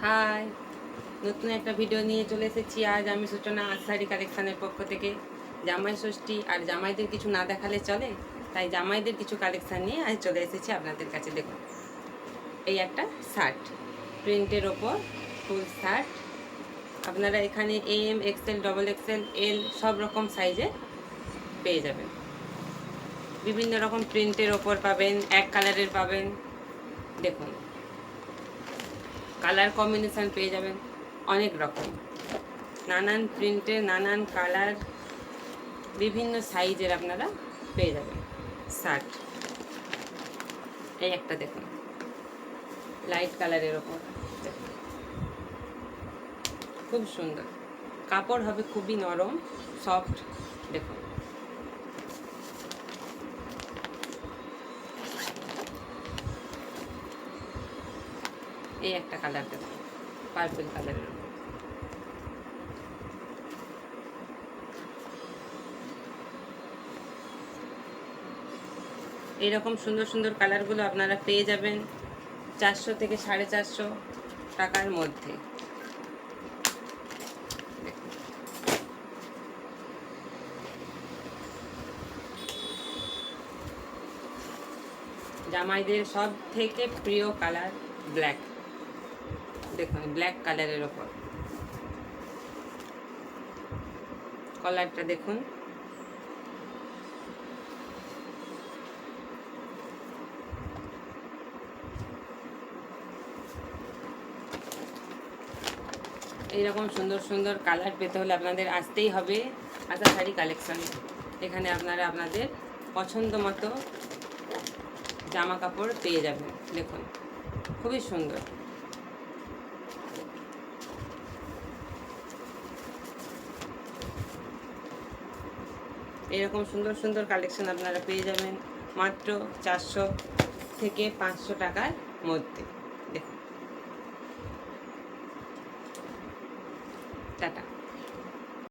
High, নতুন একটা video নিয়ে চলে এসেছি। আজ আমি সূচনা শাড়ি কালেকশানের পক্ষ থেকে। জামাই ষষ্ঠী আর জামাইদের কিছু না দেখালে চলে, তাই জামাইদের কিছু কালেকশান নিয়ে আজ চলে এসেছি আপনাদের কাছে। দেখুন, এই একটা শার্ট, প্রিন্টের ওপর ফুল শার্ট। আপনারা এখানে এম, এক্সেল, ডবল এক্সেল, এল সব রকম সাইজে পেয়ে যাবেন। বিভিন্ন রকম প্রিন্টের ওপর পাবেন, এক কালারের পাবেন। দেখুন, কালার কম্বিনেশান পেয়ে যাবেন অনেক রকম, নানান প্রিন্টের, নানান কালার, বিভিন্ন সাইজের আপনারা পেয়ে যাবেন শার্ট। এই একটা দেখুন, লাইট কালারের ওপর, খুব সুন্দর কাপড় হবে, খুবই নরম সফট। দেখুন, এই একটা কালার দেখুন, পার্পল কালারের ওপর। এইরকম সুন্দর সুন্দর কালারগুলো আপনারা পেয়ে যাবেন 400 থেকে 450 টাকার মধ্যে। জামাইদের সব থেকে প্রিয় কালার ব্ল্যাক। দেখুন, ব্ল্যাক কালারের ওপর কলারটা দেখুন, এইরকম সুন্দর সুন্দর কালার পেতে হলে আপনাদের আসতেই হবে আশা শাড়ি কালেকশানে। এখানে আপনারা আপনাদের পছন্দ মতো জামা কাপড় পেয়ে যাবেন। দেখুন, খুবই সুন্দর। এরকম সুন্দর সুন্দর কালেকশন আপনারা পেয়ে যাবেন মাত্র 400 থেকে 500 টাকার মধ্যে।